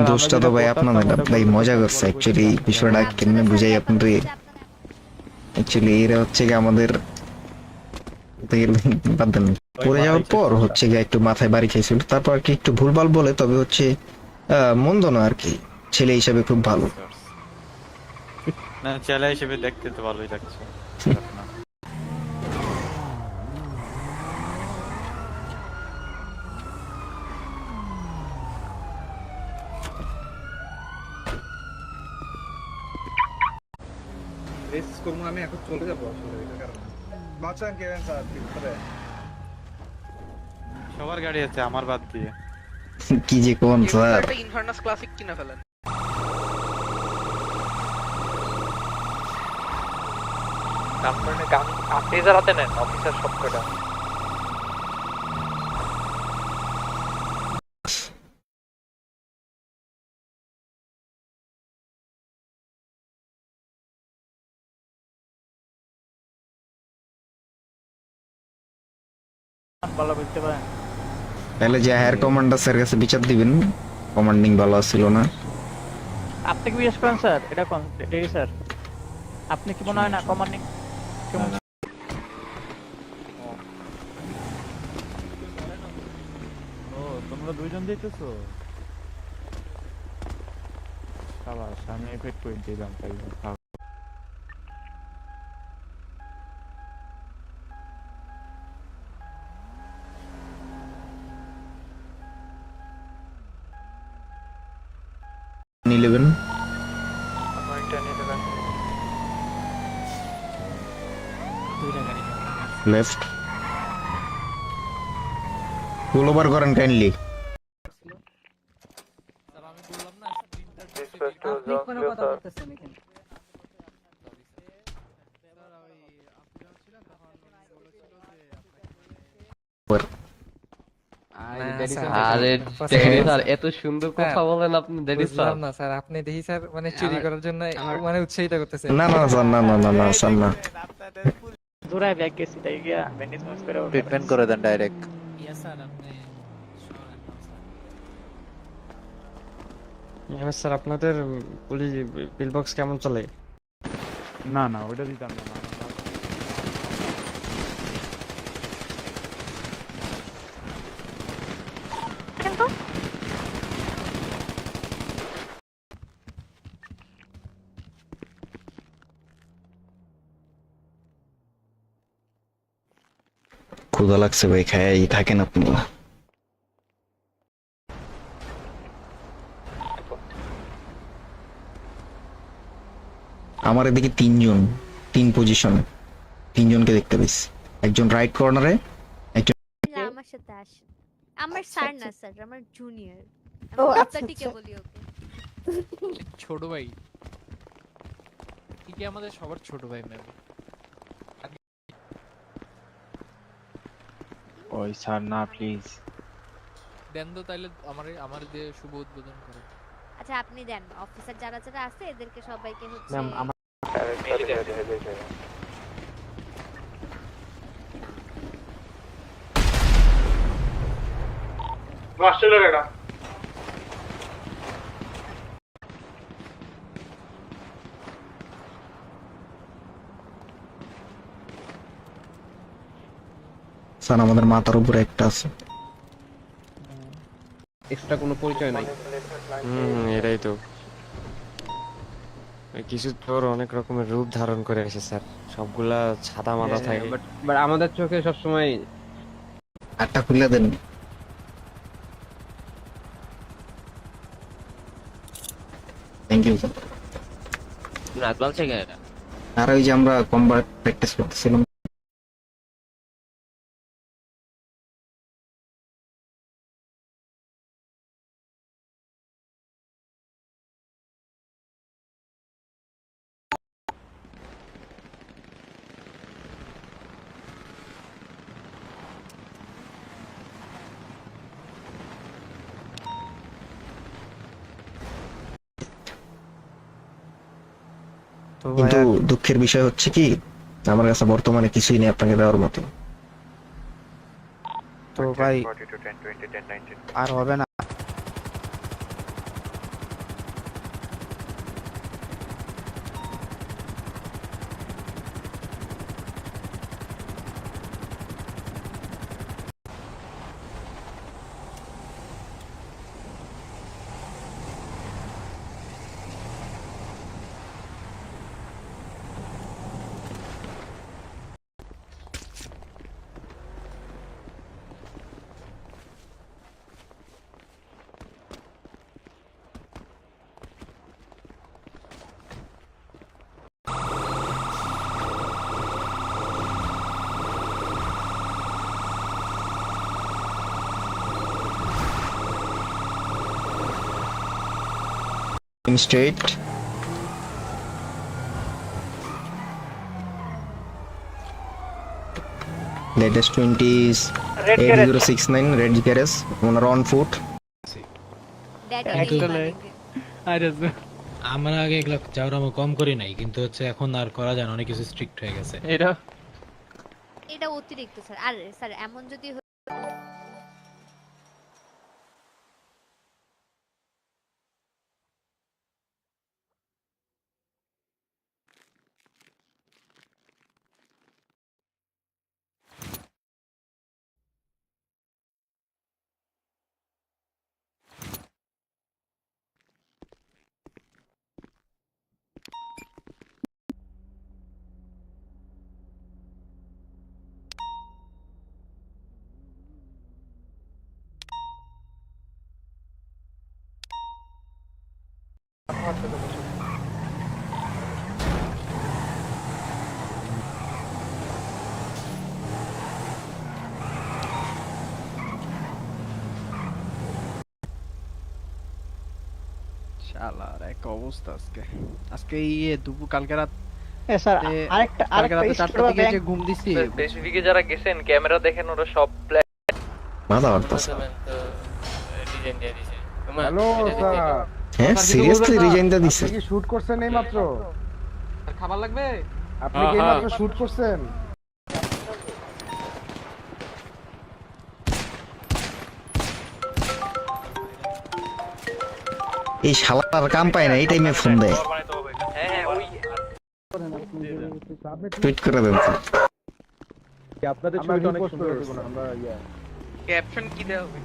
দোষটা তো ভাই আপনাদের না, ভাই মজা করছে অ্যাকচুয়ালি। বিষয়টা কেমনে বুঝাই আপনাদের, অ্যাকচুয়ালি এরা হচ্ছে কি আমাদের বাদ দেন। পড়ে যাওয়ার পর হচ্ছে গিয়ে একটু মাথায় বাড়ি খেয়েছিল, তারপর আর কি একটু ভুলভাল বলে, তবে হচ্ছে মন্দ না আর কি, ছেলে হিসাবে খুব ভালো। না ছেলে হিসেবে দেখতে তো ভালোই লাগছে, খারাপ না। আমি এখন চলে যাবো আসলে এটার কারণে। বাঁচান কেন স্যার ভিতরে? সবার গাড়ি আছে আমার বাদ দিয়ে। কি যে কোন স্যার, একটা ইনফার্নাস ক্লাসিক কিনে ফেলেন। আপনি যারাতে নেন অফিসার সবকটা। ভালো বুঝতে পারেন তাহলে যে হায়ার কমান্ডার স্যার কাছে বিচার দিবেন, কমান্ডিং ভালো ছিল না। আপনি কি বিশ্বাস করেন স্যার? এটা কোন ডেই স্যার? আপনি কি মনে হয় না কমান্ডিং ও তোমরা দুইজন দিতেছো? সাবাস, আমি এফেক্ট করে দিলাম তাই। নিলেবেন লেফট পুল ওভার করেন কাইন্ডলি। আরে ড্যাডি স্যার এত সুন্দর কথা বলেন আপনি ড্যাডি স্যার। না স্যার, আপনি দেখি স্যার মানে চুরি করার জন্য মানে উৎসাহিত করতেছেন। না না স্যার, না না না না স্যার, না। জোড়ায় ব্যাগ গেছি তাই গিয়া ব্যান্ডেজ মাস করে ট্রিটমেন্ট করে দেন ডাইরেক্ট। ইয়েস স্যার, আপনি স্যার আপনাদের পুলিশ বিল বক্স কেমন চলে? না না ওইটা দিতাম না। ক্ষুধা লাগছে ভাই, খাই থাকেন আপনি। আমার এদিকে তিনজন, তিন পজিশনে তিনজনকে দেখতে পেয়েছি। একজন রাইট কর্নারে, একজন আমার সাথে আসেন। আমার স্যার না স্যার, আমার জুনিয়র। ও, আমি আচ্ছা, আপনাটিকে আচ্ছা। বলি ওকে। ছোট ভাই, কি আমাদের সবার ছোট ভাই ম্যাম। ওই স্যার না প্লিজ। দেন তো তাইলে আমার দিয়ে শুভ উদ্বোধন করে। আচ্ছা আপনি দেন, অফিসার যারা যারা আছে এদেরকে সবাইকে হচ্ছে ম্যাম আমার স্যার আমাদের মাথার উপরে একটা আছে। এক্সট্রা কোনো পরিচয় নাই। এটাই তো, কিছু তোর অনেক রকমের রূপ ধারণ করে আসে স্যার, সবগুলা ছাদা মাথা থাকে। বাট আমাদের চোখে সবসময় একটা খুলে দেন। Thank you sir. রাত বলছে কেন? আর ওই যে আমরা কমব্যাট প্র্যাকটিস করতেছিলাম। কিন্তু দুঃখের বিষয় হচ্ছে কি, আমার কাছে বর্তমানে কিছুই নেই আপনাকে দেওয়ার মতো। তো ভাই আর হবে না, in straight. Latest 20 is 8069 red garage. On foot. Daddy Actually, I just আমরা আগে এগুলো চাওরামো কম করি নাই, কিন্তু হচ্ছে এখন আর করা যায় না, অনেক কিছু স্ট্রিক্ট হয়ে গেছে। এটা এটা অতিরিক্ত স্যার। আর স্যার এমন যদি শালার এক অবস্থা আজকে আজকে ইয়ে দুপুর কালকে রাত স্যার তে- আরেকটা কালকে রাতে আরেকটা 4টার দিকে যে ঘুম দিছি স্পেসিফিকে যারা গেছেন ক্যামেরা দেখেন ওরা সব মাথা মারতাছে। ডিজাইন দিয়ে দিছে হ্যালো স্যার, হ্যাঁ সিরিয়াসলি রিজাইন দা দিছে। কি শুট করছেন এই মাত্র? খাবার লাগবে আপনি কি এই মাত্র শুট করছেন? এই শালার কাম পায় না, এই টাইমে ফোন দেয়। টুইট করে দেন স্যার। আপনাদের ছবিটা অনেক সুন্দর হয়েছে আমরা ক্যাপশন কি দেওয়া হবে?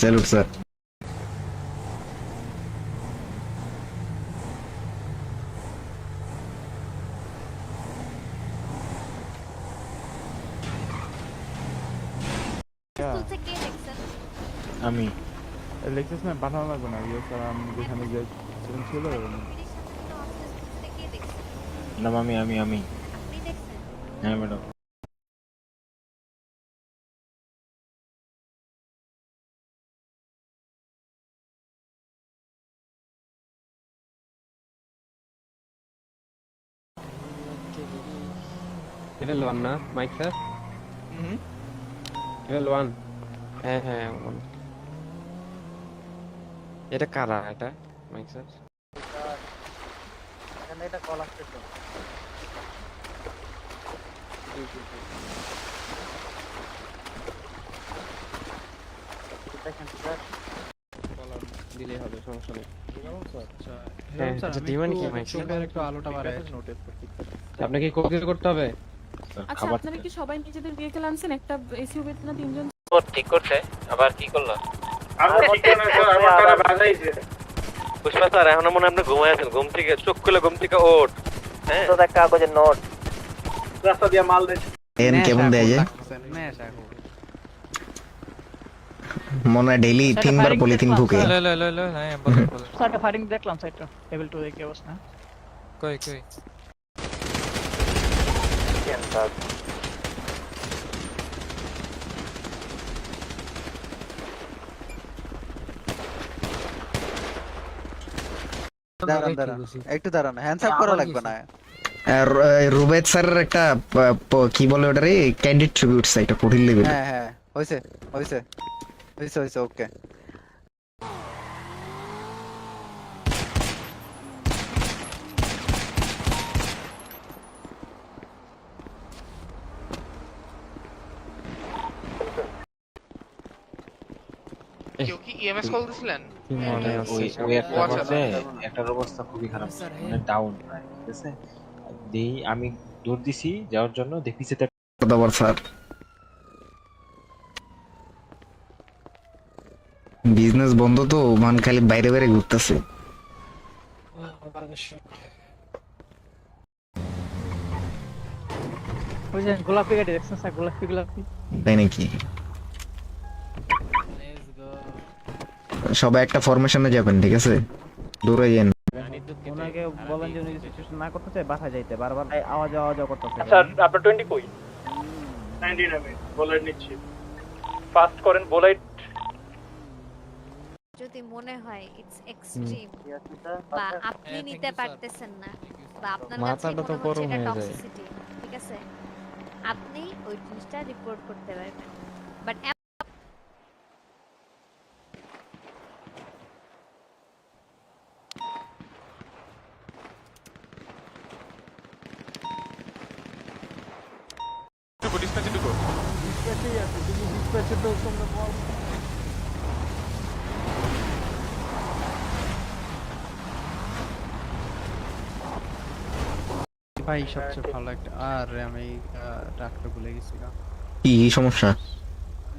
Salute sir. তুলছে কে দেখছেন? আমি লেক্সাস না পাঠানো লাগবে না, ইয়ে স্যার আমি যেখানে যে ছিল কম্পিটিশন তো অফিস তুলছে কে দেখছেন? ম্যাডাম আমি আপনি দেখছেন? হ্যাঁ ম্যাডাম। এটা লোয়ান না মাইক স্যার? এটা লোয়ান? হ্যাঁ হ্যাঁ one। এটা কারা এটা মাইক স্যার? এখানে এটা কল আসতেছে দেখেন স্যার দিলেই হবে, সমস্যা নেই। আচ্ছা হ্যাঁ, স্যার আচ্ছা, আমি ডিমান্ড কি মাইক স্যার? চোখের একটু আলোটা বাড়ায় আপনাকে কোকিল করতে হবে? আচ্ছা আপনারা কি সবাই নিজেদের ভেহিকল আনছেন? একটা এসইউভিতে না তিনজন? ঠিক করছে, আবার কি করলো? পুষ্পা স্যার এখনো মনে হয় আপনি ঘুমায় আছেন, ঘুম থেকে চোখ খুলে ঘুম থেকে ওঠ। হ্যাঁ তো কাগজের নোট এন কেমন দেয় যে মনে হয় ডেইলি 3 বার পলিথিন ঢুকে। হ্যাঁ বলেন বলেন। স্যার একটা ফায়ারিং দেখলাম সাইডটা টেবিল 2 দেখে অবস্থা কই কই একটু দাঁড়ান হ্যান্ডস আপ করা লাগবে না আর রুবেদ স্যারের একটা কি বলে ওটারে ক্যান্ডিড ট্রিবিউট এটা কঠিন লেভেল। হ্যাঁ হ্যাঁ হইছে হইছে হইছে হইছে ওকে কেউ কি ইএমএস কল দিছিলেন? একটার অবস্থা খুবই খারাপ, মানে ডাউন, ঠিক আছে। আমি দৌড় দিছি যাওয়ার জন্য, দেখি সেটা দাবার স্যার বিজনেস বন্ধ তো, মান খালি বাইরে বাইরে ঘুরতেছে। ওই যে গোলাপি গাড়ি দেখছেন স্যার গোলাপি তাই নাকি? সবাই একটা ফরমেশনে যাবেন, ঠিক আছে? দূরে যান। ওনাকে বলেন যে উনি সিচুয়েশন না করতে চায় বাসা যাইতে, বারবার আওয়াজ করতেছে। স্যার আপনার 20 কই? 19 আমি বোলাইট নিচ্ছি। ফাস্ট করেন বোলাইট। যদি মনে হয় ইটস এক্সট্রিম বা আপনি হ্যাঁ, thank নিতে you, sir. পারতেছেন না Thank you, sir. বা আপনার কাছে মাথাটা তো মনে হচ্ছে গরম এটা হয়ে যায়। টক্সিসিটি, ঠিক আছে, আপনি ওই জিনিসটা রিপোর্ট করতে পারবেন। বাট ভাই সবচেয়ে ভালো একটা আর আমি ডাক্তার ভুলে গেছি গা। কি সমস্যা?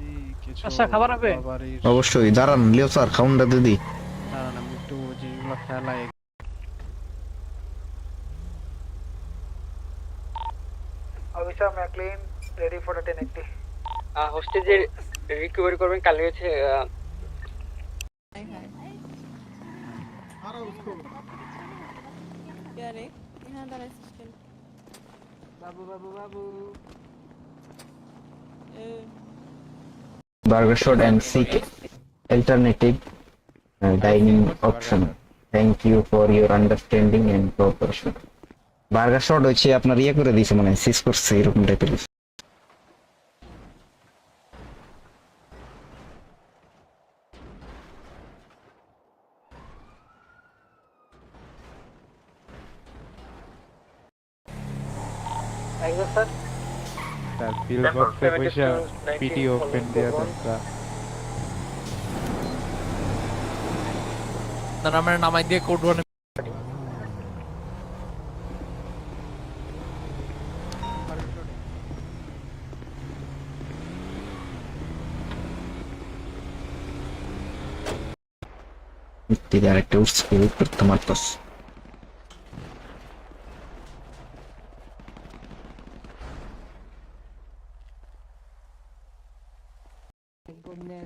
এই কিছু আচ্ছা, খাবার হবে? বাড়ির অবশ্যই দাঁড়ান, লিও স্যার খাউনটা দিদি। কারণ আমি একটু জিনিসগুলো ফেলাই। Officer McLean ready for 1080। হোস্টেজে রিকভারি করবেন কাল হয়েছে Burger shot and seek alternative dining option. Thank you for your understanding and cooperation. Burger shot হচ্ছে আপনার ইয়ে করে দিয়েছে, মানে সিজ করছে এরকম টাইপের। তার বিল বক্সে পয়সা পিডিও ওপেন দেয়া দরকার। তারা আমার নামাই দিয়ে কোড ওয়ানে আরেকটা উঠছে করতে মারতাস।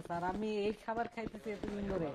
স্যার আমি এই খাবার খাইতেছি এতদিন ধরে।